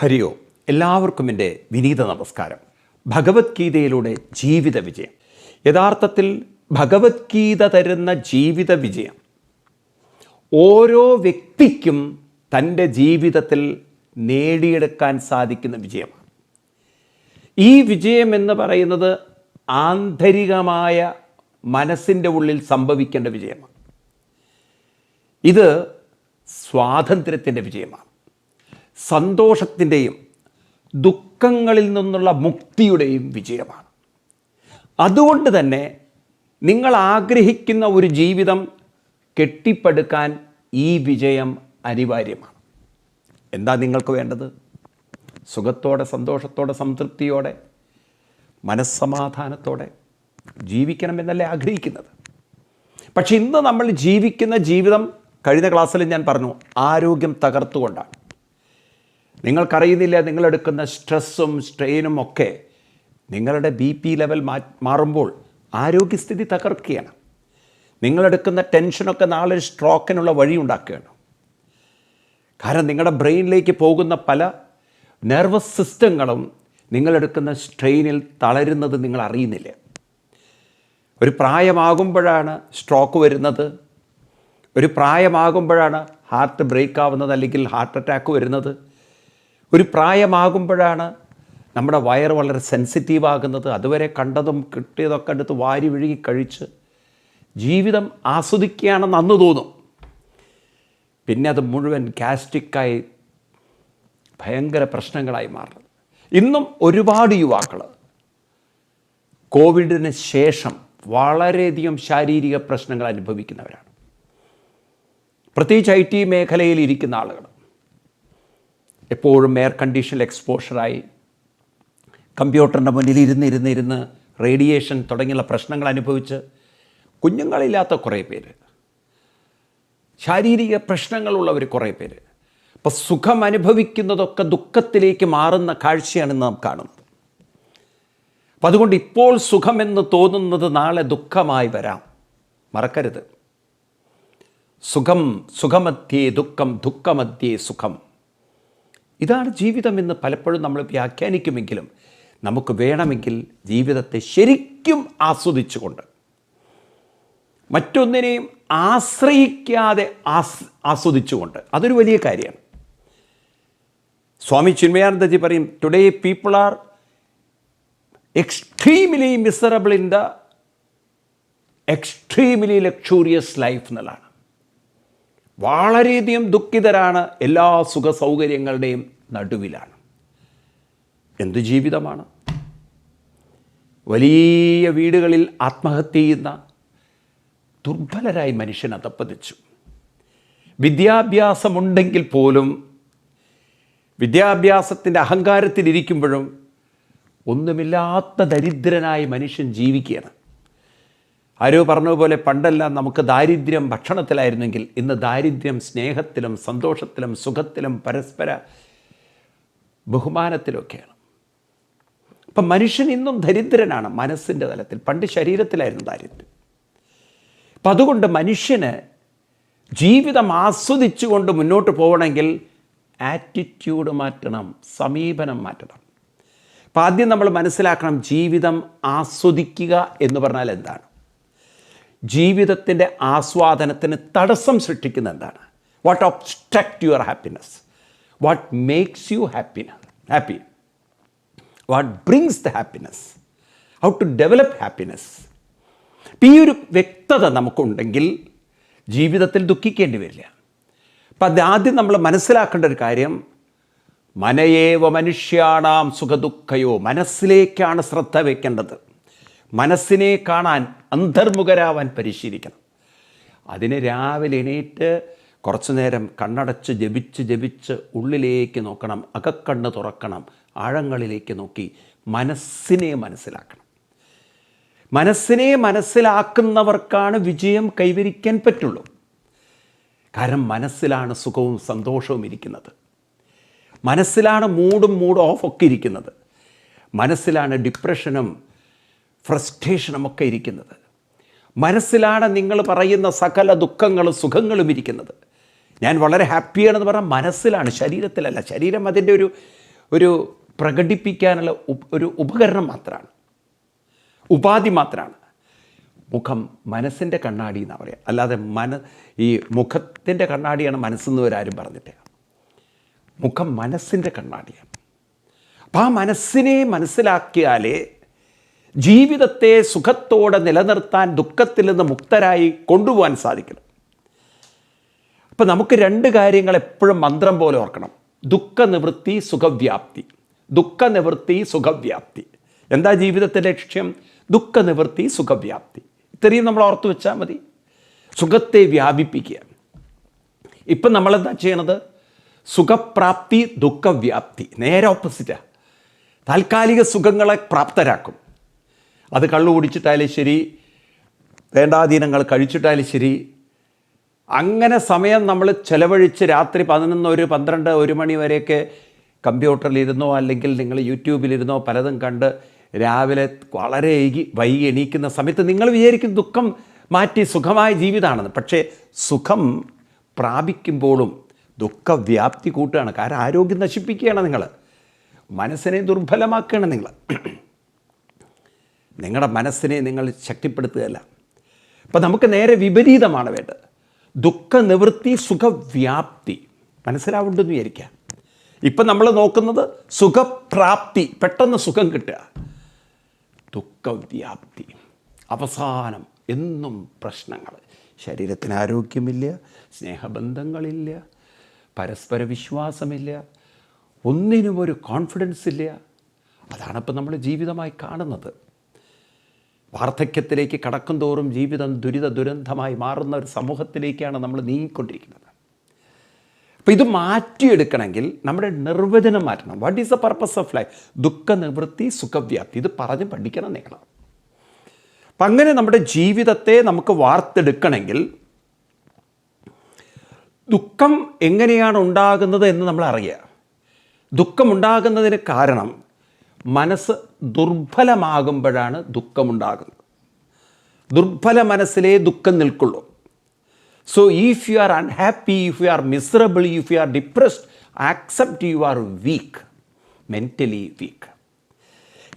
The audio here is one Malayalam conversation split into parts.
ഹരി ഓം. എല്ലാവർക്കും എൻ്റെ വിനീത നമസ്കാരം. ഭഗവത്ഗീതയിലൂടെ ജീവിത വിജയം. യഥാർത്ഥത്തിൽ ഭഗവത്ഗീത തരുന്ന ജീവിത വിജയം ഓരോ വ്യക്തിക്കും തൻ്റെ ജീവിതത്തിൽ നേടിയെടുക്കാൻ സാധിക്കുന്ന വിജയമാണ്. ഈ വിജയം എന്ന് പറയുന്നത് ആന്തരികമായ മനസ്സിൻ്റെ ഉള്ളിൽ സംഭവിക്കേണ്ട വിജയമാണ്. ഇത് സ്വാതന്ത്ര്യത്തിൻ്റെ വിജയമാണ്. സന്തോഷത്തിൻ്റെയും ദുഃഖങ്ങളിൽ നിന്നുള്ള മുക്തിയുടെയും വിജയമാണ്. അതുകൊണ്ട് തന്നെ നിങ്ങൾ ആഗ്രഹിക്കുന്ന ഒരു ജീവിതം കെട്ടിപ്പടുക്കാൻ ഈ വിജയം അനിവാര്യമാണ്. എന്താ നിങ്ങൾക്ക് വേണ്ടത്? സുഖത്തോടെ, സന്തോഷത്തോടെ, സംതൃപ്തിയോടെ, മനസ്സമാധാനത്തോടെ ജീവിക്കണമെന്നല്ലേ ആഗ്രഹിക്കുന്നത്. പക്ഷെ ഇന്ന് നമ്മൾ ജീവിക്കുന്ന ജീവിതം, കഴിഞ്ഞ ക്ലാസ്സിൽ ഞാൻ പറഞ്ഞു, ആരോഗ്യം തകർത്തുകൊണ്ടാണ്. നിങ്ങൾക്കറിയുന്നില്ല, നിങ്ങളെടുക്കുന്ന സ്ട്രെസ്സും സ്ട്രെയിനും ഒക്കെ നിങ്ങളുടെ BP ലെവൽ മാറുമ്പോൾ ആരോഗ്യസ്ഥിതി തകർക്കുകയാണ്. നിങ്ങളെടുക്കുന്ന ടെൻഷനൊക്കെ നാളെ ഒരു സ്ട്രോക്കിനുള്ള വഴി ഉണ്ടാക്കുകയാണ്. കാരണം നിങ്ങളുടെ ബ്രെയിനിലേക്ക് പോകുന്ന പല നെർവസ് സിസ്റ്റങ്ങളും നിങ്ങളെടുക്കുന്ന സ്ട്രെയിനിൽ തളരുന്നത് നിങ്ങൾ അറിയുന്നില്ല. ഒരു പ്രായമാകുമ്പോഴാണ് സ്ട്രോക്ക് വരുന്നത്, ഒരു പ്രായമാകുമ്പോഴാണ് ഹാർട്ട് ബ്രേക്ക് ആവുന്നത്, അല്ലെങ്കിൽ ഹാർട്ട് അറ്റാക്ക് വരുന്നത്. ഒരു പ്രായമാകുമ്പോഴാണ് നമ്മുടെ വയറ് വളരെ സെൻസിറ്റീവ് ആകുന്നത്. അതുവരെ കണ്ടതും കിട്ടിയതൊക്കെ എടുത്ത് വാരി വിഴുകി കഴിച്ച് ജീവിതം ആസ്വദിക്കുകയാണെന്ന് അന്ന് തോന്നും. പിന്നെ അത് മുഴുവൻ ഗ്യാസ്ട്രിക്കായി ഭയങ്കര പ്രശ്നങ്ങളായി മാറുന്നത്. ഇന്നും ഒരുപാട് യുവാക്കൾ കോവിഡിന് ശേഷം വളരെയധികം ശാരീരിക പ്രശ്നങ്ങൾ അനുഭവിക്കുന്നവരാണ്. പ്രത്യേകിച്ച് IT മേഖലയിൽ ഇരിക്കുന്ന ആളുകൾ എപ്പോഴും എയർ കണ്ടീഷനിൽ എക്സ്പോഷറായി കമ്പ്യൂട്ടറിൻ്റെ മുന്നിൽ ഇരുന്ന് റേഡിയേഷൻ തുടങ്ങിയുള്ള പ്രശ്നങ്ങൾ അനുഭവിച്ച് കുഞ്ഞുങ്ങളില്ലാത്ത കുറേ പേര്, ശാരീരിക പ്രശ്നങ്ങളുള്ളവർ കുറേ പേര്, അപ്പോൾ സുഖം അനുഭവിക്കുന്നതൊക്കെ ദുഃഖത്തിലേക്ക് മാറുന്ന കാഴ്ചയാണ് നാം കാണുന്നത്. അപ്പം അതുകൊണ്ട് ഇപ്പോൾ സുഖമെന്ന് തോന്നുന്നത് നാളെ ദുഃഖമായി വരാം. മറക്കരുത്, സുഖമധ്യേ ദുഃഖം, ദുഃഖമധ്യേ സുഖം. ഇതാണ് ജീവിതമെന്ന് പലപ്പോഴും നമ്മൾ വ്യാഖ്യാനിക്കുമെങ്കിലും നമുക്ക് വേണമെങ്കിൽ ജീവിതത്തെ ശരിക്കും ആസ്വദിച്ചുകൊണ്ട്, മറ്റൊന്നിനെയും ആശ്രയിക്കാതെ ആസ്വദിച്ചുകൊണ്ട്, അതൊരു വലിയ കാര്യമാണ്. സ്വാമി ചിന്മയാനന്ദജി പറയും, today people are extremely miserable in the extremely luxurious life എന്നുള്ളതാണ്. വളരെയധികം ദുഃഖിതരാണ്, എല്ലാ സുഖ സൗകര്യങ്ങളുടെയും നടുവിലാണ്. എന്ത് ജീവിതമാണ്! വലിയ വീടുകളിൽ ആത്മഹത്യ ചെയ്യുന്ന ദുർബലരായി മനുഷ്യൻ അധപ്പതിച്ചു. വിദ്യാഭ്യാസമുണ്ടെങ്കിൽ പോലും വിദ്യാഭ്യാസത്തിൻ്റെ അഹങ്കാരത്തിലിരിക്കുമ്പോഴും ഒന്നുമില്ലാത്ത ദരിദ്രനായി മനുഷ്യൻ ജീവിക്കുകയാണ്. ആരോ പറഞ്ഞതുപോലെ പണ്ടെല്ലാം നമുക്ക് ദാരിദ്ര്യം ഭക്ഷണത്തിലായിരുന്നെങ്കിൽ ഇന്ന് ദാരിദ്ര്യം സ്നേഹത്തിലും സന്തോഷത്തിലും സുഖത്തിലും പരസ്പര ബഹുമാനത്തിലൊക്കെയാണ്. അപ്പം മനുഷ്യൻ ഇന്നും ദരിദ്രനാണ് മനസ്സിൻ്റെ തലത്തിൽ. പണ്ട് ശരീരത്തിലായിരുന്നു ദാരിദ്ര്യം. അപ്പം അതുകൊണ്ട് മനുഷ്യന് ജീവിതം ആസ്വദിച്ചുകൊണ്ട് മുന്നോട്ട് പോകണമെങ്കിൽ ആറ്റിറ്റ്യൂഡ് മാറ്റണം, സമീപനം മാറ്റണം. അപ്പം ആദ്യം നമ്മൾ മനസ്സിലാക്കണം, ജീവിതം ആസ്വദിക്കുക എന്ന് പറഞ്ഞാൽ എന്താണ്? ജീവിതത്തിൻ്റെ ആസ്വാദനത്തിന് തടസ്സം സൃഷ്ടിക്കുന്ന എന്താണ്? What obstruct your happiness? What makes you happy? What brings the happiness? How to develop happiness? ഈ ഒരു വ്യക്തത നമുക്കുണ്ടെങ്കിൽ ജീവിതത്തിൽ ദുഃഖിക്കേണ്ടി വരില്ല. അപ്പം അതാദ്യം നമ്മൾ മനസ്സിലാക്കേണ്ട ഒരു കാര്യം, മനയേവ മനുഷ്യാണാം സുഖദുഃഖയോ, മനസ്സിലേക്കാണ് ശ്രദ്ധ വയ്ക്കേണ്ടത്. മനസ്സിനെ കാണാൻ, അന്തർമുഖരാവാൻ പരിശീലിക്കണം. അതിന് രാവിലെ എണീറ്റ് കുറച്ചു നേരം കണ്ണടച്ച് ജപിച്ച് ഉള്ളിലേക്ക് നോക്കണം, അകക്കണ്ണ് തുറക്കണം, ആഴങ്ങളിലേക്ക് നോക്കി മനസ്സിനെ മനസ്സിലാക്കണം. മനസ്സിനെ മനസ്സിലാക്കുന്നവർക്കാണ് വിജയം കൈവരിക്കാൻ പറ്റുള്ളൂ. കാരണം മനസ്സിലാണ് സുഖവും സന്തോഷവും ഇരിക്കുന്നത്. മനസ്സിലാണ് മൂഡ് ഓഫ് ഒക്കെ ഇരിക്കുന്നത്. മനസ്സിലാണ് ഡിപ്രഷനും ഫ്രസ്ട്രേഷനുമൊക്കെ ഇരിക്കുന്നത്. മനസ്സിലാണ് നിങ്ങൾ പറയുന്ന സകല ദുഃഖങ്ങളും സുഖങ്ങളും ഇരിക്കുന്നത്. ഞാൻ വളരെ ഹാപ്പിയാണെന്ന് പറഞ്ഞാൽ മനസ്സിലാണ്, ശരീരത്തിലല്ല. ശരീരം അതിൻ്റെ ഒരു ഒരു പ്രകടിപ്പിക്കാനുള്ള ഒരു ഉപകരണം മാത്രമാണ്, ഉപാധി മാത്രമാണ്. മുഖം മനസ്സിൻ്റെ കണ്ണാടി എന്നാണ് പറയുക. അല്ലാതെ ഈ മുഖത്തിൻ്റെ കണ്ണാടിയാണ് മനസ്സെന്ന് വരാരും പറഞ്ഞിട്ട്. മുഖം മനസ്സിൻ്റെ കണ്ണാടിയാണ്. അപ്പം ആ മനസ്സിനെ മനസ്സിലാക്കിയാലേ ജീവിതത്തെ സുഖത്തോടെ നിലനിർത്താൻ, ദുഃഖത്തിൽ നിന്ന് മുക്തരായി കൊണ്ടുപോകാൻ സാധിക്കണം. അപ്പം നമുക്ക് രണ്ട് കാര്യങ്ങൾ എപ്പോഴും മന്ത്രം പോലെ ഓർക്കണം: ദുഃഖനിവൃത്തി, സുഖവ്യാപ്തി. ദുഃഖനിവൃത്തി, സുഖവ്യാപ്തി. എന്താ ജീവിതത്തിൻ്റെ ലക്ഷ്യം? ദുഃഖനിവൃത്തി, സുഖവ്യാപ്തി. ഇത്രയും നമ്മൾ ഓർത്തു വെച്ചാൽ മതി. സുഖത്തെ വ്യാപിപ്പിക്കുക. ഇപ്പം നമ്മളെന്താ ചെയ്യണത്? സുഖപ്രാപ്തി, ദുഃഖവ്യാപ്തി. നേരെ ഓപ്പോസിറ്റാണ്. താൽക്കാലിക സുഖങ്ങളെ പ്രാപ്തരാക്കും. അത് കള്ളു കുടിച്ചിട്ടായാലും ശരി, വേണ്ടാധീനങ്ങൾ കഴിച്ചിട്ടായാലും ശരി, അങ്ങനെ സമയം നമ്മൾ ചെലവഴിച്ച് രാത്രി 11, 12, 1 മണി വരെയൊക്കെ കമ്പ്യൂട്ടറിലിരുന്നോ അല്ലെങ്കിൽ നിങ്ങൾ യൂട്യൂബിലിരുന്നോ പലതും കണ്ട് രാവിലെ വളരെ വൈകി എണീക്കുന്ന സമയത്ത് നിങ്ങൾ വിചാരിക്കും ദുഃഖം മാറ്റി സുഖമായ ജീവിതമാണെന്ന്. പക്ഷേ സുഖം പ്രാപിക്കുമ്പോഴും ദുഃഖവ്യാപ്തി കൂട്ടുകയാണ്. കാരണം ആരോഗ്യം നശിപ്പിക്കുകയാണ് നിങ്ങൾ, മനസ്സിനെ ദുർബലമാക്കുകയാണ് നിങ്ങൾ. നിങ്ങളുടെ മനസ്സിനെ നിങ്ങൾ ശക്തിപ്പെടുത്തുകയല്ല. അപ്പം നമുക്ക് നേരെ വിപരീതമാണ് വേണ്ടത്. ദുഃഖനിവൃത്തി, സുഖവ്യാപ്തി. മനസ്സിലാവുണ്ടെന്ന് വിചാരിക്കാം. ഇപ്പം നമ്മൾ നോക്കുന്നത് സുഖപ്രാപ്തി, പെട്ടെന്ന് സുഖം കിട്ടുക. ദുഃഖവ്യാപ്തി, അവസാനം എന്നും പ്രശ്നങ്ങൾ. ശരീരത്തിന് ആരോഗ്യമില്ല, സ്നേഹബന്ധങ്ങളില്ല, പരസ്പര വിശ്വാസമില്ല, ഒന്നിനും ഒരു കോൺഫിഡൻസ് ഇല്ല. അതാണിപ്പോൾ നമ്മൾ ജീവിതമായി കാണുന്നത്. വാർദ്ധക്യത്തിലേക്ക് കടക്കും തോറും ജീവിതം ദുരന്തമായി മാറുന്ന ഒരു സമൂഹത്തിലേക്കാണ് നമ്മൾ നീങ്ങിക്കൊണ്ടിരിക്കുന്നത്. അപ്പോൾ ഇത് മാറ്റിയെടുക്കണമെങ്കിൽ നമ്മുടെ നിർവചനം മാറ്റണം. What is the purpose of life? ദുഃഖനിവൃത്തി, സുഖവ്യാപ്തി. ഇത് പറഞ്ഞ് പഠിക്കണം നിങ്ങൾ. അപ്പം അങ്ങനെ നമ്മുടെ ജീവിതത്തെ നമുക്ക് വാർത്തെടുക്കണമെങ്കിൽ ദുഃഖം എങ്ങനെയാണ് ഉണ്ടാകുന്നത് എന്ന് നമ്മൾ അറിയുക. ദുഃഖമുണ്ടാകുന്നതിന് കാരണം മനസ്സ് ദുർബലമാകുമ്പോഴാണ് ദുഃഖമുണ്ടാകുന്നത്. ദുർബല മനസ്സിലേ ദുഃഖം നിൽക്കുള്ളൂ. So if you are unhappy, if you are miserable, if you are depressed, accept you are weak, mentally weak.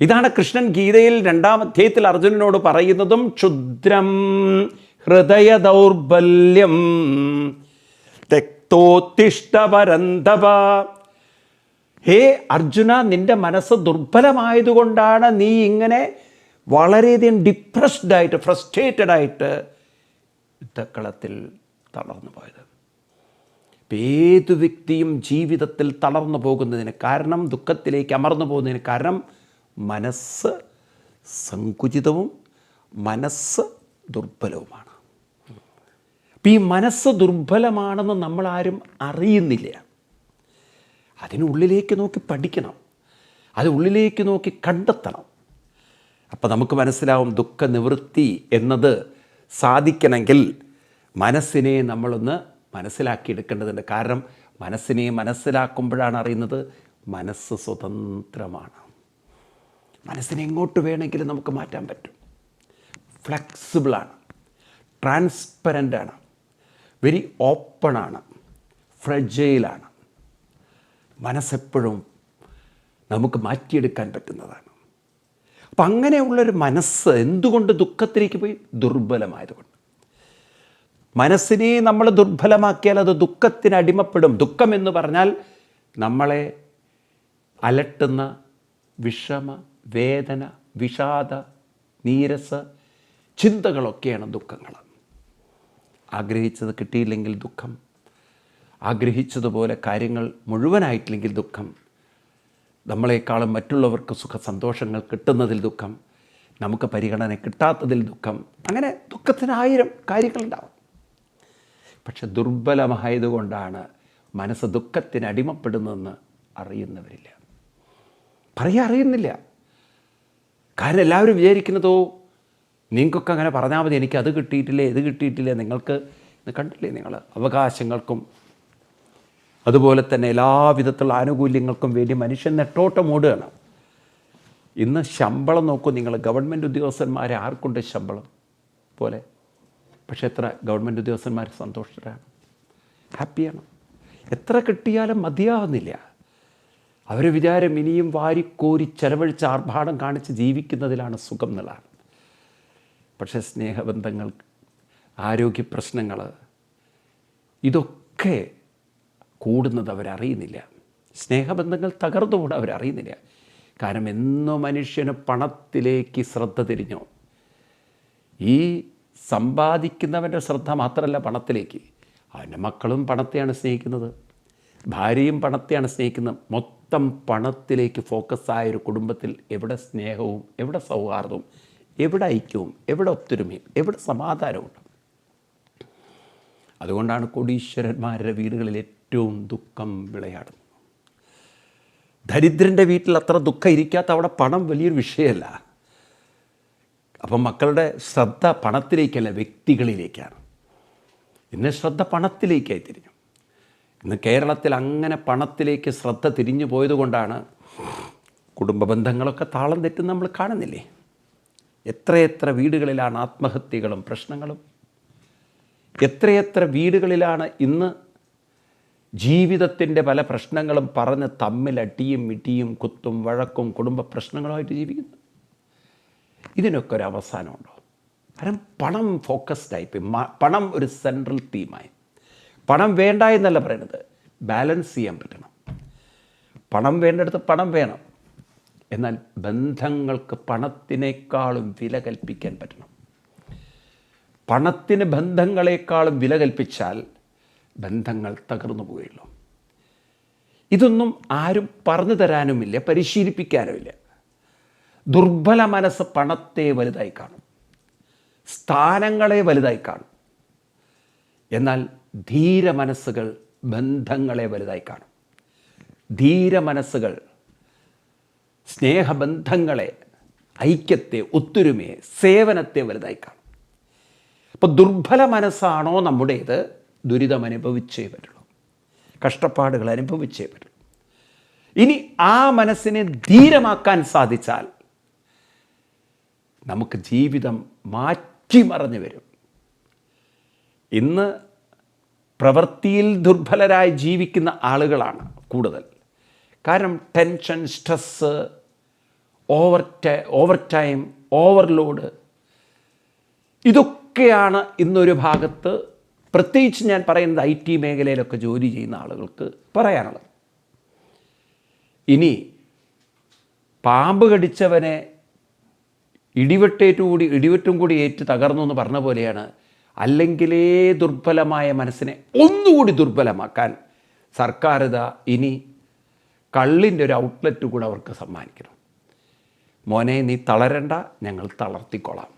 ഇതാണ് കൃഷ്ണൻ ഗീതയിൽ 2-ാം അധ്യായത്തിൽ അർജുനനോട് പറയുന്നതും. ക്ഷുദ്രം ഹൃദയ ദൗർബല്യം തെക്തോത്തിഷ്ഠ പരന്തപ. ഹേ അർജുന, നിന്റെ മനസ്സ് ദുർബലമായതുകൊണ്ടാണ് നീ ഇങ്ങനെ വളരെയധികം ഡിപ്രസ്ഡായിട്ട്, ഫ്രസ്ട്രേറ്റഡായിട്ട് യുദ്ധക്കളത്തിൽ തളർന്നു പോയത്. ഏതു വ്യക്തിയും ജീവിതത്തിൽ തളർന്നു പോകുന്നതിന് കാരണം, ദുഃഖത്തിലേക്ക് അമർന്നു പോകുന്നതിന് കാരണം മനസ്സ് സങ്കുചിതവും മനസ്സ് ദുർബലവുമാണ്. അപ്പം ഈ മനസ്സ് ദുർബലമാണെന്ന് നമ്മളാരും അറിയുന്നില്ല. അതിനുള്ളിലേക്ക് നോക്കി പഠിക്കണം, അത് ഉള്ളിലേക്ക് നോക്കി കണ്ടെത്തണം. അപ്പം നമുക്ക് മനസ്സിലാവും ദുഃഖനിവൃത്തി എന്നത് സാധിക്കണമെങ്കിൽ മനസ്സിനെ നമ്മളൊന്ന് മനസ്സിലാക്കിയെടുക്കേണ്ടതുണ്ട്. കാരണം മനസ്സിനെ മനസ്സിലാക്കുമ്പോഴാണ് അറിയുന്നത് മനസ്സ് സ്വതന്ത്രമാണ്. മനസ്സിനെ എങ്ങോട്ട് വേണമെങ്കിലും നമുക്ക് മാറ്റാൻ പറ്റും. ഫ്ലെക്സിബിളാണ്, ട്രാൻസ്പെറൻ്റാണ്, വെരി ഓപ്പണാണ്, ഫ്രജൈലാണ്. മനസ്സെപ്പോഴും നമുക്ക് മാറ്റിയെടുക്കാൻ പറ്റുന്നതാണ്. അപ്പം അങ്ങനെയുള്ളൊരു മനസ്സ് എന്തുകൊണ്ട് ദുഃഖത്തിലേക്ക് പോയി? ദുർബലമായതുകൊണ്ട്. മനസ്സിനെ നമ്മൾ ദുർബലമാക്കിയാൽ അത് ദുഃഖത്തിന് അടിമപ്പെടും. ദുഃഖം എന്ന് പറഞ്ഞാൽ നമ്മളെ അലട്ടുന്ന വിഷമ, വേദന, വിഷാദ, നീരസ ചിന്തകളൊക്കെയാണ് ദുഃഖങ്ങൾ. ആഗ്രഹിച്ചത് കിട്ടിയില്ലെങ്കിൽ ദുഃഖം, ആഗ്രഹിച്ചതുപോലെ കാര്യങ്ങൾ മുഴുവനായിട്ടില്ലെങ്കിൽ ദുഃഖം, നമ്മളെക്കാളും മറ്റുള്ളവർക്ക് സുഖസന്തോഷങ്ങൾ കിട്ടുന്നതിൽ ദുഃഖം, നമുക്ക് പരിഗണന കിട്ടാത്തതിൽ ദുഃഖം. അങ്ങനെ ദുഃഖത്തിന് 1000 കാര്യങ്ങളുണ്ടാവും. പക്ഷെ ദുർബലമായതുകൊണ്ടാണ് മനസ്സ് ദുഃഖത്തിന് അടിമപ്പെടുന്നതെന്ന് അറിയുന്നവരില്ല, അറിയുന്നില്ല. കാരണം എല്ലാവരും വിചാരിക്കുന്നതോ നിങ്ങൾക്കൊക്കെ അങ്ങനെ പറഞ്ഞാൽ മതി, എനിക്ക് അത് കിട്ടിയിട്ടില്ലേ, ഇത് കിട്ടിയിട്ടില്ലേ. നിങ്ങൾക്ക് കണ്ടില്ലേ, നിങ്ങൾ അവകാശങ്ങൾക്കും അതുപോലെ തന്നെ എല്ലാവിധത്തിലുള്ള ആനുകൂല്യങ്ങൾക്കും വേണ്ടി മനുഷ്യൻ നെട്ടോട്ടം ഓടുകയാണ്. ഇന്ന് ശമ്പളം നോക്കൂ നിങ്ങൾ. ഗവൺമെൻറ് ഉദ്യോഗസ്ഥന്മാരെ ആർക്കുണ്ട് ശമ്പളം പോലെ? പക്ഷേ എത്ര ഗവൺമെൻറ് ഉദ്യോഗസ്ഥന്മാർ സന്തോഷരാണ്, ഹാപ്പിയാണ്. എത്ര കിട്ടിയാലും മതിയാവുന്നില്ല. അവരെ വിചാരം ഇനിയും വാരിക്കോരി ചെലവഴിച്ച് ആർഭാടം കാണിച്ച് ജീവിക്കുന്നതിലാണ് സുഖം എന്നുള്ളതാണ്. പക്ഷേ സ്നേഹബന്ധങ്ങൾ, ആരോഗ്യ പ്രശ്നങ്ങൾ, ഇതൊക്കെ കൂടുന്നത് അവരറിയുന്നില്ല. സ്നേഹബന്ധങ്ങൾ തകർന്നുകൂടെ അവരറിയുന്നില്ല. കാരണം എന്നോ മനുഷ്യന് പണത്തിലേക്ക് ശ്രദ്ധ തിരിഞ്ഞോ. ഈ സമ്പാദിക്കുന്നവൻ്റെ ശ്രദ്ധ മാത്രമല്ല പണത്തിലേക്ക്, അവൻ്റെ മക്കളും പണത്തെയാണ് സ്നേഹിക്കുന്നത്, ഭാര്യയും പണത്തെയാണ് സ്നേഹിക്കുന്നത്. മൊത്തം പണത്തിലേക്ക് ഫോക്കസായൊരു കുടുംബത്തിൽ എവിടെ സ്നേഹവും, എവിടെ സൗഹാർദ്ദവും, എവിടെ ഐക്യവും, എവിടെ ഒത്തൊരുമയും, എവിടെ സമാധാനവും? അതുകൊണ്ടാണ് കോടീശ്വരന്മാരുടെ വീടുകളിൽ ഏറ്റവും ദുഃഖം വിളയാടുന്നത്. ദരിദ്രൻ്റെ വീട്ടിൽ അത്ര ദുഃഖം ഇരിക്കാത്ത അവിടെ പണം വലിയൊരു വിഷയമല്ല. അപ്പം മക്കളുടെ ശ്രദ്ധ പണത്തിലേക്കല്ല, വ്യക്തികളിലേക്കാണ്. ഇന്ന് ശ്രദ്ധ പണത്തിലേക്കായി തിരിഞ്ഞു. ഇന്ന് കേരളത്തിൽ അങ്ങനെ പണത്തിലേക്ക് ശ്രദ്ധ തിരിഞ്ഞു പോയതുകൊണ്ടാണ് കുടുംബ ബന്ധങ്ങളൊക്കെ താളം തെറ്റുന്ന നമ്മൾ കാണുന്നില്ലേ? എത്രയെത്ര വീടുകളിലാണ് ആത്മഹത്യകളും പ്രശ്നങ്ങളും, എത്രയെത്ര വീടുകളിലാണ് ഇന്ന് ജീവിതത്തിൻ്റെ പല പ്രശ്നങ്ങളും പറഞ്ഞ് തമ്മിലടിയും ഇടിയും കുത്തും വഴക്കും കുടുംബ പ്രശ്നങ്ങളുമായിട്ട് ജീവിക്കുന്നു. ഇതിനൊക്കെ ഒരു അവസാനമുണ്ടോ? കാരണം പണം ഫോക്കസ്ഡായിപ്പോയി, പണം ഒരു സെൻട്രൽ തീമായി. പണം വേണ്ട എന്നല്ല പറയുന്നത്, ബാലൻസ് ചെയ്യാൻ പറ്റണം. പണം വേണ്ടടുത്ത് പണം വേണം, എന്നാൽ ബന്ധങ്ങൾക്ക് പണത്തിനേക്കാളും വില കൽപ്പിക്കാൻ പറ്റണം. പണത്തിന് ബന്ധങ്ങളെക്കാളും വില കൽപ്പിച്ചാൽ ബന്ധങ്ങൾ തകർന്നു പോവുകയുള്ളൂ. ഇതൊന്നും ആരും പറഞ്ഞു തരാനുമില്ല, പരിശീലിപ്പിക്കാനുമില്ല. ദുർബല മനസ്സ് പണത്തെ വലുതായി കാണും, സ്ഥാനങ്ങളെ വലുതായി കാണും. എന്നാൽ ധീര മനസ്സുകൾ ബന്ധങ്ങളെ വലുതായി കാണും. ധീര മനസ്സുകൾ സ്നേഹബന്ധങ്ങളെ, ഐക്യത്തെ, ഒത്തൊരുമയെ, സേവനത്തെ വലുതായി കാണും. അപ്പോൾ ദുർബല മനസ്സാണോ നമ്മുടേത്, ദുരിതം അനുഭവിച്ചേ പറ്റുള്ളൂ, കഷ്ടപ്പാടുകൾ അനുഭവിച്ചേ പറ്റുള്ളൂ. ഇനി ആ മനസ്സിനെ ധീരമാക്കാൻ സാധിച്ചാൽ നമുക്ക് ജീവിതം മാറ്റിമറിഞ്ഞു വരും. ഇന്ന് പ്രവൃത്തിയിൽ ദുർബലരായി ജീവിക്കുന്ന ആളുകളാണ് കൂടുതൽ. കാരണം tension, stress, over time, overload, ഇതൊക്കെയാണ് ഇന്നൊരു ഭാഗത്ത്, പ്രത്യേകിച്ച് ഞാൻ പറയുന്നത് IT മേഖലയിലൊക്കെ ജോലി ചെയ്യുന്ന ആളുകൾക്ക് പറയാനുള്ളത്. ഇനി പാമ്പ് കടിച്ചവനെ ഇടിവെട്ടും കൂടി ഏറ്റ് തകർന്നു എന്ന് പറഞ്ഞ പോലെയാണ്, അല്ലെങ്കിലേ ദുർബലമായ മനസ്സിനെ ഒന്നുകൂടി ദുർബലമാക്കാൻ സർക്കാർ ഇനി കള്ളിൻ്റെ ഒരു ഔട്ട്ലെറ്റ് കൂടെ അവർക്ക് സമ്മാനിക്കണം. മോനെ, നീ തളരണ്ട, ഞങ്ങൾ തളർത്തിക്കോളാം.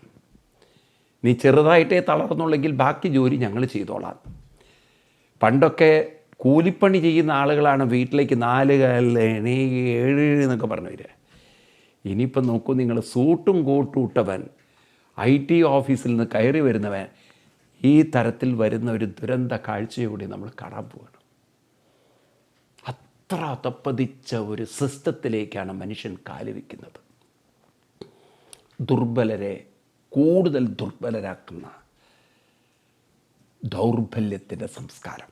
നീ ചെറുതായിട്ടേ തളർന്നുള്ളെങ്കിൽ ബാക്കി ജോലി ഞങ്ങൾ ചെയ്തോളാം. പണ്ടൊക്കെ കൂലിപ്പണി ചെയ്യുന്ന ആളുകളാണ് വീട്ടിലേക്ക് 4 7 എന്നൊക്കെ പറഞ്ഞു വരിക. ഇനിയിപ്പം നോക്കൂ നിങ്ങൾ, സൂട്ടും കോട്ടും ഇട്ടവൻ IT ഓഫീസിൽ നിന്ന് കയറി വരുന്നവൻ ഈ തരത്തിൽ വരുന്ന ഒരു ദുരന്ത കാഴ്ചയോടെ നമ്മൾ കാണാൻ പോവുകയാണ്. അത്ര തപ്പതിച്ച ഒരു സിസ്റ്റത്തിലേക്കാണ് മനുഷ്യൻ കാലുവെക്കുന്നത്. ദുർബലരെ കൂടുതൽ ദുർബലരാക്കുന്ന ദൗർബല്യത്തിൻ്റെ സംസ്കാരം.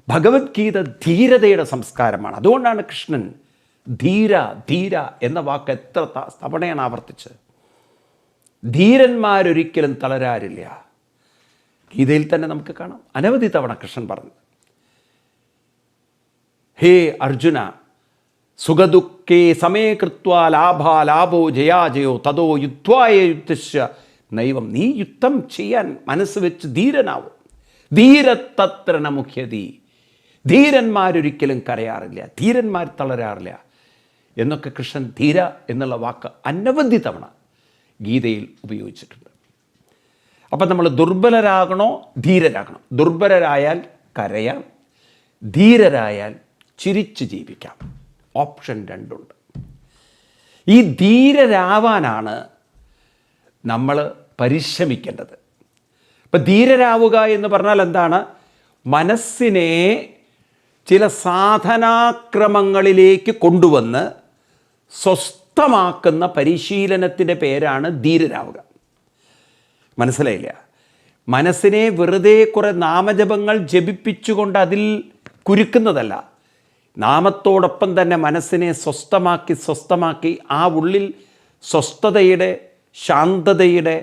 ഭഗവത്ഗീത ധീരതയുടെ സംസ്കാരമാണ്. അതുകൊണ്ടാണ് കൃഷ്ണൻ ധീര ധീര എന്ന വാക്ക് എത്ര തവണയാണ് ആവർത്തിച്ച്. ധീരന്മാരൊരിക്കലും തളരാറില്ല. ഗീതയിൽ തന്നെ നമുക്ക് കാണാം, അനവധി തവണ കൃഷ്ണൻ പറഞ്ഞു, ഹേ അർജുന, സുഖദുഃഖേ സമേ കൃത്വാ ലാഭോ ജയാജയോ തതോ യുദ്ധ്വായ യുദ്ധസ്യ നൈവം. നീ യുദ്ധം ചെയ്യാൻ മനസ്സ് വെച്ച് ധീരനാവും. ധീരതത്ര ന മുഹ്യതി. ധീരന്മാരൊരിക്കലും കരയാറില്ല, ധീരന്മാർ തളരാറില്ല എന്നൊക്കെ കൃഷ്ണൻ ധീര എന്നുള്ള വാക്ക് അനവധി തവണ ഗീതയിൽ ഉപയോഗിച്ചിട്ടുണ്ട്. അപ്പം നമ്മൾ ദുർബലരാകണോ ധീരരാകണം? ദുർബലരായാൽ കരയാം, ധീരരായാൽ ചിരിച്ച് ജീവിക്കാം. ഓപ്ഷൻ 2 ഉണ്ട്. ഈ ധീരരാവാനാണ് നമ്മൾ പരിശ്രമിക്കേണ്ടത്. ഇപ്പം ധീരരാവുക എന്ന് പറഞ്ഞാൽ എന്താണ്? മനസ്സിനെ ചില സാധനാക്രമങ്ങളിലേക്ക് കൊണ്ടുവന്ന് സ്വസ്ഥമാക്കുന്ന പരിശീലനത്തിൻ്റെ പേരാണ് ധീരരാവുക. മനസ്സിലായില്ല? മനസ്സിനെ വെറുതെ കുറേ നാമജപങ്ങൾ ജപിപ്പിച്ചുകൊണ്ട് അതിൽ കുരുക്കുന്നതല്ല. നാമത്തോടൊപ്പം തന്നെ മനസ്സിനെ സ്വസ്ഥമാക്കി ആ ഉള്ളിൽ സ്വസ്ഥതയുടെ, ശാന്തതയുടെ,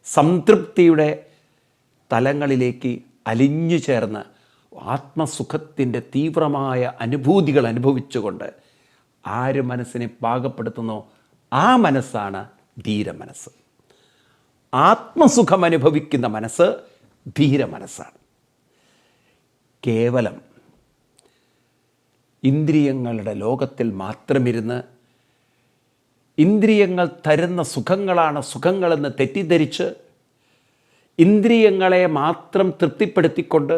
സംതൃപ്തിയുടെ തലങ്ങളിലേക്ക് അലിഞ്ഞു ചേർന്ന് ആത്മസുഖത്തിൻ്റെ തീവ്രമായ അനുഭൂതികൾ അനുഭവിച്ചുകൊണ്ട് ആര് മനസ്സിനെ പാകപ്പെടുത്തുന്നോ ആ മനസ്സാണ് ധീരമനസ്സ്. ആത്മസുഖം അനുഭവിക്കുന്ന മനസ്സ് ധീരമനസ്സാണ്. കേവലം ഇന്ദ്രിയങ്ങളുടെ ലോകത്തിൽ മാത്രമിരുന്ന് ഇന്ദ്രിയങ്ങൾ തരുന്ന സുഖങ്ങളാണ് സുഖങ്ങളെന്ന് തെറ്റിദ്ധരിച്ച് ഇന്ദ്രിയങ്ങളെ മാത്രം തൃപ്തിപ്പെടുത്തിക്കൊണ്ട്,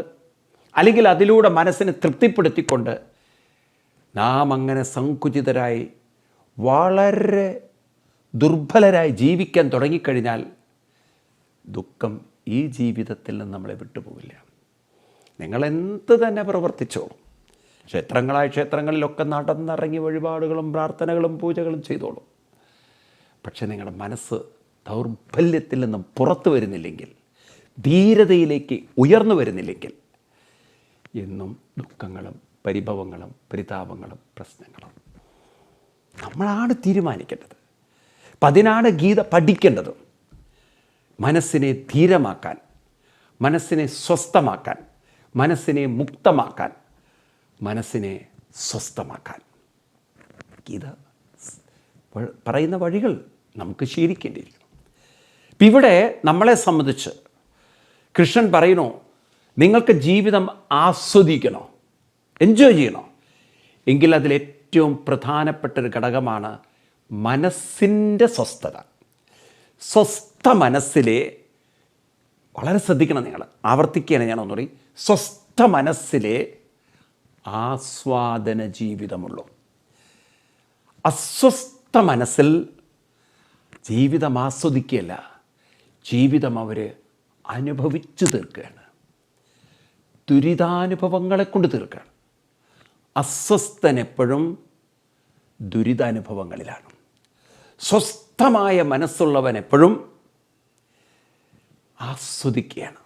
അല്ലെങ്കിൽ അതിലൂടെ മനസ്സിനെ തൃപ്തിപ്പെടുത്തിക്കൊണ്ട് നാം അങ്ങനെ സങ്കുചിതരായി വളരെ ദുർബലരായി ജീവിക്കാൻ തുടങ്ങിക്കഴിഞ്ഞാൽ ദുഃഖം ഈ ജീവിതത്തിൽ നിന്ന് നമ്മളെ വിട്ടുപോകില്ല. നിങ്ങളെന്ത് തന്നെ പ്രവർത്തിച്ചോളൂ, ക്ഷേത്രങ്ങളിലൊക്കെ നടന്നിറങ്ങി വഴിപാടുകളും പ്രാർത്ഥനകളും പൂജകളും ചെയ്തോളൂ. പക്ഷെ നിങ്ങളുടെ മനസ്സ് ദൗർബല്യത്തിൽ നിന്നും പുറത്തു വരുന്നില്ലെങ്കിൽ, ധീരതയിലേക്ക് ഉയർന്നു വരുന്നില്ലെങ്കിൽ, എന്നും ദുഃഖങ്ങളും പരിഭവങ്ങളും പരിതാപങ്ങളും പ്രശ്നങ്ങളും. നമ്മളാണ് തീരുമാനിക്കേണ്ടത്. അപ്പം അതിനാണ് ഗീത പഠിക്കേണ്ടതും. മനസ്സിനെ ധീരമാക്കാൻ, മനസ്സിനെ സ്വസ്ഥമാക്കാൻ, മനസ്സിനെ മുക്തമാക്കാൻ, മനസ്സിനെ സ്വസ്ഥമാക്കാൻ ഗീത പറയുന്ന വഴികൾ നമുക്ക് ശീലിക്കേണ്ടിയിരിക്കണം. ഇപ്പം ഇവിടെ നമ്മളെ സംബന്ധിച്ച് കൃഷ്ണൻ പറയുന്നു, നിങ്ങൾക്ക് ജീവിതം ആസ്വദിക്കണോ, എൻജോയ് ചെയ്യണോ, എങ്കിൽ അതിലേറ്റവും പ്രധാനപ്പെട്ടൊരു ഘടകമാണ് മനസ്സിൻ്റെ സ്വസ്ഥത. സ്വസ്ഥ മനസ്സിലെ, വളരെ ശ്രദ്ധിക്കണം നിങ്ങൾ, ആവർത്തിക്കുകയാണ് ഞാൻ ഒന്നുകൂടി, സ്വസ്ഥ മനസ്സിലെ ആസ്വാദന ജീവിതമുള്ളൂ. അസ്വസ്ഥ മനസ്സിൽ ജീവിതം ആസ്വദിക്കുകയല്ല, ജീവിതം അവർ അനുഭവിച്ചു തീർക്കുകയാണ്, ദുരിതാനുഭവങ്ങളെ കൊണ്ട് തീർക്കുകയാണ്. അസ്വസ്ഥനെപ്പോഴും ദുരിതാനുഭവങ്ങളിലാണ്. സ്വസ്ഥമായ മനസ്സുള്ളവൻ എപ്പോഴും ആസ്വദിക്കുകയാണ്.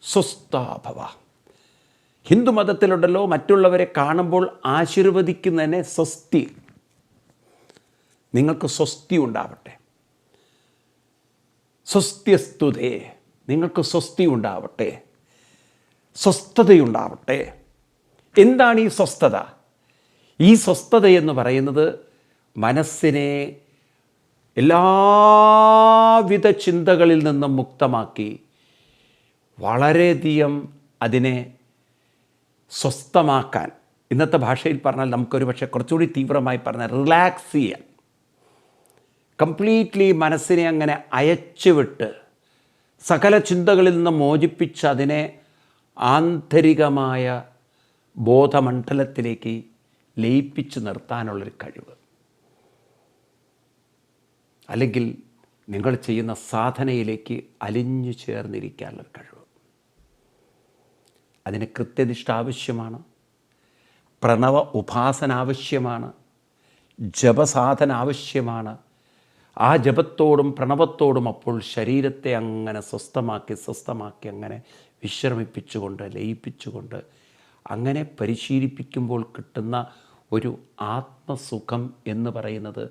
സ്വസ്ഥാഭവ. ഹിന്ദു മതത്തിലുണ്ടല്ലോ, മറ്റുള്ളവരെ കാണുമ്പോൾ ആശീർവദിക്കുന്നതിനെ സ്വസ്തി. നിങ്ങൾക്ക് സ്വസ്തി ഉണ്ടാവട്ടെ, സ്വസ്ത്യസ്തുതേ, നിങ്ങൾക്ക് സ്വസ്തി ഉണ്ടാവട്ടെ, സ്വസ്ഥതയുണ്ടാവട്ടെ. എന്താണ് ഈ സ്വസ്ഥത? ഈ സ്വസ്ഥത എന്ന് പറയുന്നത് മനസ്സിനെ എല്ലാവിധ ചിന്തകളിൽ നിന്നും മുക്തമാക്കി വളരെയധികം അതിനെ സ്വസ്ഥമാക്കാൻ, ഇന്നത്തെ ഭാഷയിൽ പറഞ്ഞാൽ നമുക്കൊരു പക്ഷേ കുറച്ചുകൂടി തീവ്രമായി പറഞ്ഞാൽ റിലാക്സ് ചെയ്യാൻ, കംപ്ലീറ്റ്ലി മനസ്സിനെ അങ്ങനെ അയച്ചുവിട്ട് സകല ചിന്തകളിൽ നിന്ന് മോചിപ്പിച്ച് അതിനെ ആന്തരികമായ ബോധമണ്ഡലത്തിലേക്ക് ലയിപ്പിച്ച് നിർത്താനുള്ളൊരു കഴിവ്, അല്ലെങ്കിൽ നിങ്ങൾ ചെയ്യുന്ന സാധനയിലേക്ക് അലിഞ്ഞു ചേർന്നിരിക്കാനുള്ളൊരു കഴിവ്. അതിന് കൃത്യനിഷ്ഠ ആവശ്യമാണ്, പ്രണവ ഉപാസന ആവശ്യമാണ്, ജപസാധന ആവശ്യമാണ്. ആ ജപത്തോടും പ്രണവത്തോടും അപ്പോൾ ശരീരത്തെ അങ്ങനെ സ്വസ്ഥമാക്കി അങ്ങനെ വിശ്രമിപ്പിച്ചുകൊണ്ട് ലയിപ്പിച്ചുകൊണ്ട് അങ്ങനെ പരിശീലിപ്പിക്കുമ്പോൾ കിട്ടുന്ന ഒരു ആത്മസുഖം എന്ന് പറയുന്നത്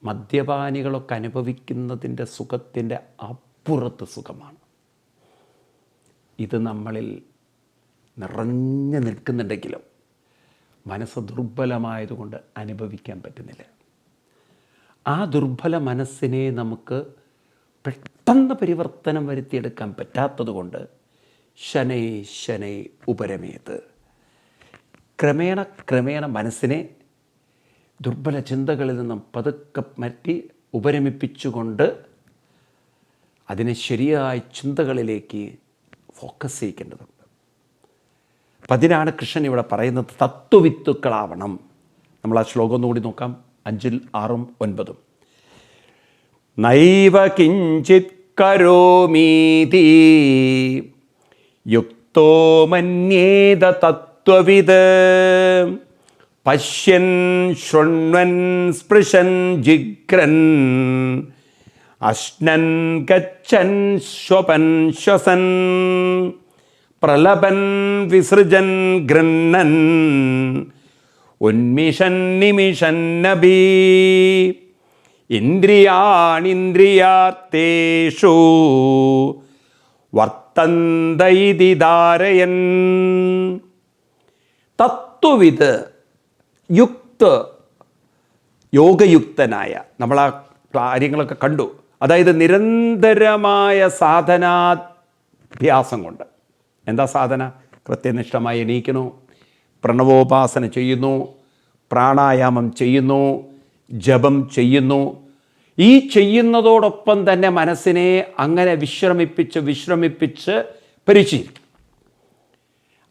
മദ്യപാനികളൊക്കെ അനുഭവിക്കുന്നതിൻ്റെ സുഖത്തിൻ്റെ അപ്പുറത്ത് സുഖമാണ്. ഇത് നമ്മളിൽ നിറഞ്ഞു നിൽക്കുന്നുണ്ടെങ്കിലും മനസ്സ് ദുർബലമായതുകൊണ്ട് അനുഭവിക്കാൻ പറ്റുന്നില്ല. ആ ദുർബല മനസ്സിനെ നമുക്ക് പെട്ടെന്ന് പരിവർത്തനം വരുത്തിയെടുക്കാൻ പറ്റാത്തത് കൊണ്ട് ശനൈ ഉപരമേത്, ക്രമേണ മനസ്സിനെ ദുർബല ചിന്തകളിൽ നിന്നും പതുക്കെ മാറ്റി ഉപരമിപ്പിച്ചുകൊണ്ട് അതിനെ ശരിയായ ചിന്തകളിലേക്ക് ഫോക്കസ് ചെയ്യിക്കേണ്ടതുണ്ട്. അപ്പം അതിനാണ് കൃഷ്ണൻ ഇവിടെ പറയുന്നത് തത്വവിത്തുക്കളാവണം. നമ്മൾ ആ ശ്ലോകം ഒന്നുകൂടി നോക്കാം, 5, 6, 9. നൈവ കിഞ്ചിത് കരോമീതി യുക്തോ മന്യേത തത്വവിത് പശ്യൻ ശൃണ്വൻ സ്പൃശൻ ജിഗ്രൻ അശ്നൻ ഗച്ഛൻ ശ്വപൻ ശ്വസൻ പ്രലപൻ വിസൃജൻ ഗൃണ്ണൻ ഉന്മിഷൻ നിമിഷൻ നബി ഇന്ദ്രിയാണിന്ദ്രിയാർത്ഥേഷു വർത്തന്തൈതി ധാരയൻ. തത്വവിത് യുക്ത് യോഗയുക്തനായ, നമ്മൾ ആ കാര്യങ്ങളൊക്കെ കണ്ടു. അതായത് നിരന്തരമായ സാധനാഭ്യാസം കൊണ്ട്. എന്താ സാധന? കൃത്യനിഷ്ഠമായി എണീക്കുന്നു, പ്രണവോപാസന ചെയ്യുന്നു, പ്രാണായാമം ചെയ്യുന്നു, ജപം ചെയ്യുന്നു. ഈ ചെയ്യുന്നതോടൊപ്പം തന്നെ മനസ്സിനെ അങ്ങനെ വിശ്രമിപ്പിച്ച് പരിശീലിക്കും.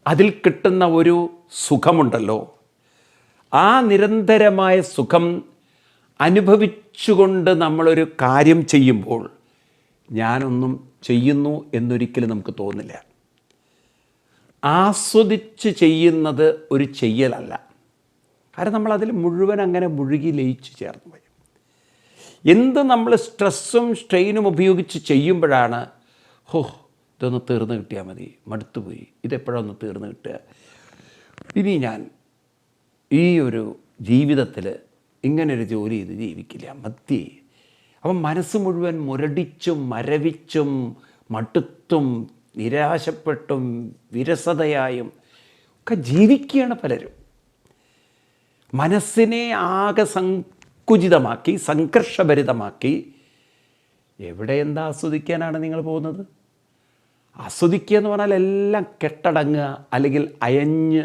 അതിൽ കിട്ടുന്ന ഒരു സുഖമുണ്ടല്ലോ, ആ നിരന്തരമായ സുഖം അനുഭവിച്ചുകൊണ്ട് നമ്മളൊരു കാര്യം ചെയ്യുമ്പോൾ ഞാനൊന്നും ചെയ്യുന്നു എന്നൊരിക്കലും നമുക്ക് തോന്നില്ല. ആസ്വദിച്ച് ചെയ്യുന്നത് ഒരു ചെയ്യലല്ല. കാരണം നമ്മളതിൽ മുഴുവൻ അങ്ങനെ മുഴുകി ലയിച്ച് ചേർന്ന് പോയി. എന്ത് നമ്മൾ സ്ട്രെസ്സും സ്ട്രെയിനും ഉപയോഗിച്ച് ചെയ്യുമ്പോഴാണ് ഇതൊന്ന് തീർന്നു കിട്ടിയാൽ മതി, മടുത്തുപോയി, ഇതെപ്പോഴൊന്ന് തീർന്നു കിട്ടുക, ഇനി ഞാൻ ഈ ഒരു ജീവിതത്തിൽ ഇങ്ങനൊരു ജോലി ചെയ്ത് ജീവിക്കില്ല, മതി. അപ്പം മനസ്സ് മുഴുവൻ മുരടിച്ചും മരവിച്ചും മടുത്തും നിരാശപ്പെട്ടും വിരസതയായും ഒക്കെ ജീവിക്കുകയാണ് പലരും. മനസ്സിനെ ആകെ സങ്കുചിതമാക്കി സംഘർഷഭരിതമാക്കി എവിടെ എന്താ ആസ്വദിക്കാനാണ് നിങ്ങൾ പോകുന്നത്? ആസ്വദിക്കുക എന്ന് പറഞ്ഞാൽ എല്ലാം കെട്ടടങ്ങുക, അല്ലെങ്കിൽ അയഞ്ഞ്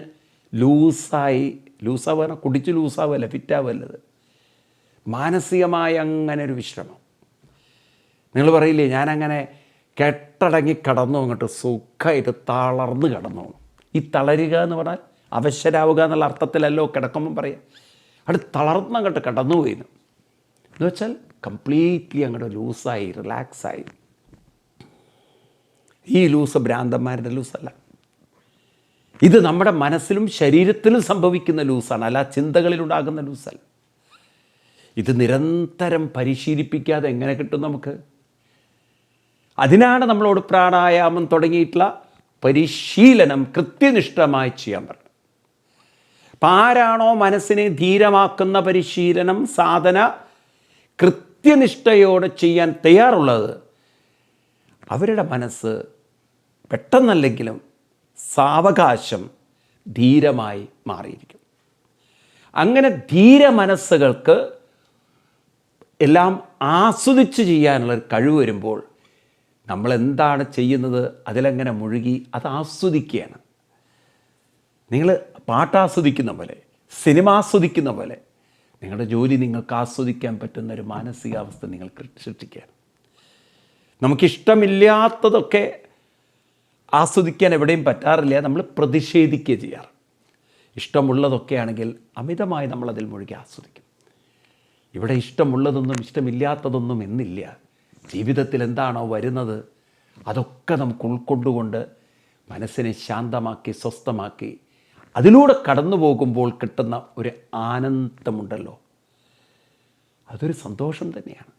ലൂസാവാൻ, കുടിച്ച് ലൂസാവല്ല, ഫിറ്റാവല്ലത്. മാനസികമായ അങ്ങനെ ഒരു വിശ്രമം. നിങ്ങൾ പറയില്ലേ, ഞാനങ്ങനെ കെട്ടടങ്ങി കടന്നു, അങ്ങോട്ട് സുഖമായിട്ട് തളർന്ന് കിടന്നു. ഈ തളരുക എന്ന് പറഞ്ഞാൽ അവശരാവുക എന്നുള്ള അർത്ഥത്തിലല്ലോ കിടക്കുമ്പം പറയാം. അവിടെ തളർന്ന് അങ്ങോട്ട് കടന്നു പോയിന്ന് എന്ന് വെച്ചാൽ കംപ്ലീറ്റ്ലി അങ്ങോട്ട് ലൂസായി, റിലാക്സായി. ഈ ലൂസ് ഭ്രാന്തന്മാരുടെ ലൂസല്ല. ഇത് നമ്മുടെ മനസ്സിലും ശരീരത്തിലും സംഭവിക്കുന്ന ലൂസാണ്, അല്ല ചിന്തകളിലുണ്ടാകുന്ന ലൂസല്ല. ഇത് നിരന്തരം പരിശീലിപ്പിക്കാതെ എങ്ങനെ കിട്ടും നമുക്ക്? അതിനാണ് നമ്മളോട് പ്രാണായാമം തുടങ്ങിയിട്ടുള്ള പരിശീലനം കൃത്യനിഷ്ഠമായി ചെയ്യാൻ പറയുന്നത്. അപ്പം ആരാണോ മനസ്സിനെ ധീരമാക്കുന്ന പരിശീലനം, സാധന കൃത്യനിഷ്ഠയോടെ ചെയ്യാൻ തയ്യാറുള്ളത്, അവരുടെ മനസ്സ് പെട്ടെന്നല്ലെങ്കിലും സാവകാശം ധീരമായി മാറിയിരിക്കും. അങ്ങനെ ധീര മനസ്സുകൾക്ക് എല്ലാം ആസ്വദിച്ച് ചെയ്യാനുള്ള കഴിവ് വരുമ്പോൾ നമ്മളെന്താണ് ചെയ്യുന്നത് അതിലെങ്ങനെ മുഴുകി അത് ആസ്വദിക്കുകയാണ്. നിങ്ങൾ പാട്ടാസ്വദിക്കുന്ന പോലെ, സിനിമ ആസ്വദിക്കുന്ന പോലെ നിങ്ങളുടെ ജോലി നിങ്ങൾക്ക് ആസ്വദിക്കാൻ പറ്റുന്ന ഒരു മാനസികാവസ്ഥ നിങ്ങൾ സൃഷ്ടിക്കുകയാണ്. നമുക്കിഷ്ടമില്ലാത്തതൊക്കെ ആസ്വദിക്കാൻ എവിടെയും പറ്റാറില്ല, നമ്മൾ പ്രതിഷേധിക്കുക ചെയ്യാറ്. ഇഷ്ടമുള്ളതൊക്കെ ആണെങ്കിൽ അമിതമായി നമ്മളതിൽ മുഴുകി ആസ്വദിക്കും. ഇവിടെ ഇഷ്ടമുള്ളതൊന്നും ഇഷ്ടമില്ലാത്തതൊന്നും എന്നില്ല. ജീവിതത്തിൽ എന്താണോ വരുന്നത് അതൊക്കെ നമുക്ക് ഉൾക്കൊണ്ടുകൊണ്ട് മനസ്സിനെ ശാന്തമാക്കി സ്വസ്ഥമാക്കി അതിലൂടെ കടന്നു പോകുമ്പോൾ കിട്ടുന്ന ഒരു ആനന്ദമുണ്ടല്ലോ, അതൊരു സന്തോഷം തന്നെയാണ്.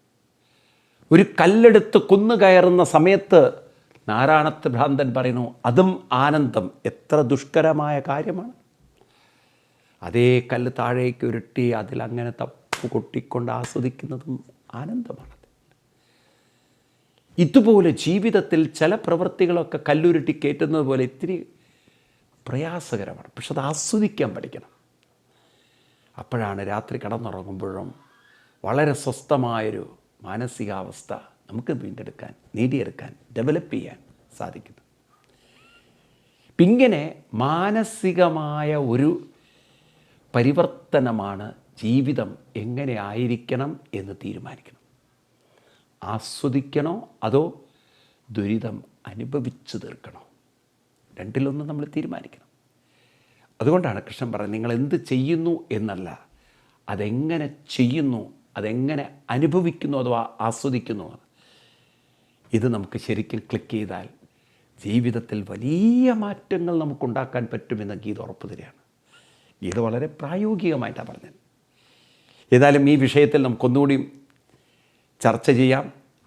ഒരു കല്ലെടുത്ത് കുന്നു കയറുന്ന സമയത്ത് നാരായണത്ത് ഭ്രാന്തൻ പറയുന്നു, അതും ആനന്ദം. എത്ര ദുഷ്കരമായ കാര്യമാണ്. അതേ കല്ല് താഴേക്ക് ഉരുട്ടി അതിലങ്ങനെ തപ്പു കൊട്ടിക്കൊണ്ട് ആസ്വദിക്കുന്നതും ആനന്ദമാണ്. ഇതുപോലെ ജീവിതത്തിൽ ചില പ്രവൃത്തികളൊക്കെ കല്ലുരുട്ടി കയറ്റുന്നത് പോലെ ഇത്തിരി പ്രയാസകരമാണ്. പക്ഷെ അത് ആസ്വദിക്കാൻ പഠിക്കണം. അപ്പോഴാണ് രാത്രി കടന്നുറങ്ങുമ്പോഴും വളരെ സ്വസ്ഥമായൊരു മാനസികാവസ്ഥ നമുക്ക് വീണ്ടെടുക്കാൻ, നേടിയെടുക്കാൻ, ഡെവലപ്പ് ചെയ്യാൻ സാധിക്കുന്നു. ഇങ്ങനെ മാനസികമായ ഒരു പരിവർത്തനമാണ് ജീവിതം എങ്ങനെ ആയിരിക്കണം എന്ന് തീരുമാനിക്കണം. ആസ്വദിക്കണോ അതോ ദുരിതം അനുഭവിച്ചു തീർക്കണോ? രണ്ടിലൊന്ന് നമ്മൾ തീരുമാനിക്കണം. അതുകൊണ്ടാണ് കൃഷ്ണൻ പറയുന്നത്, നിങ്ങൾ എന്ത് ചെയ്യുന്നു എന്നല്ല, അതെങ്ങനെ ചെയ്യുന്നു, അതെങ്ങനെ അനുഭവിക്കുന്നു അഥവാ ആസ്വദിക്കുന്നു. ഇത് നമുക്ക് ശരിക്കും ക്ലിക്ക് ചെയ്താൽ ജീവിതത്തിൽ വലിയ മാറ്റങ്ങൾ നമുക്കുണ്ടാക്കാൻ പറ്റുമെന്ന് ഗീത ഉറപ്പ് തരികയാണ്. ഗീത വളരെ പ്രായോഗികമായിട്ടാണ് പറഞ്ഞത്. ഏതായാലും ഈ വിഷയത്തിൽ നമുക്കൊന്നുകൂടി ചർച്ച ചെയ്യാം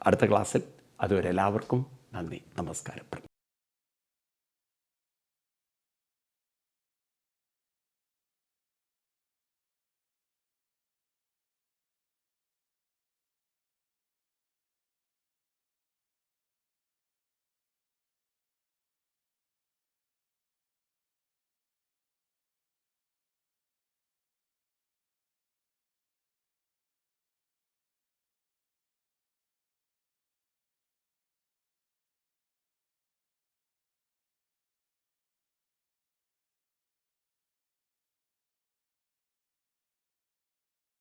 അടുത്ത ക്ലാസ്സിൽ. അതുവരെ എല്ലാവർക്കും നന്ദി, നമസ്കാരം.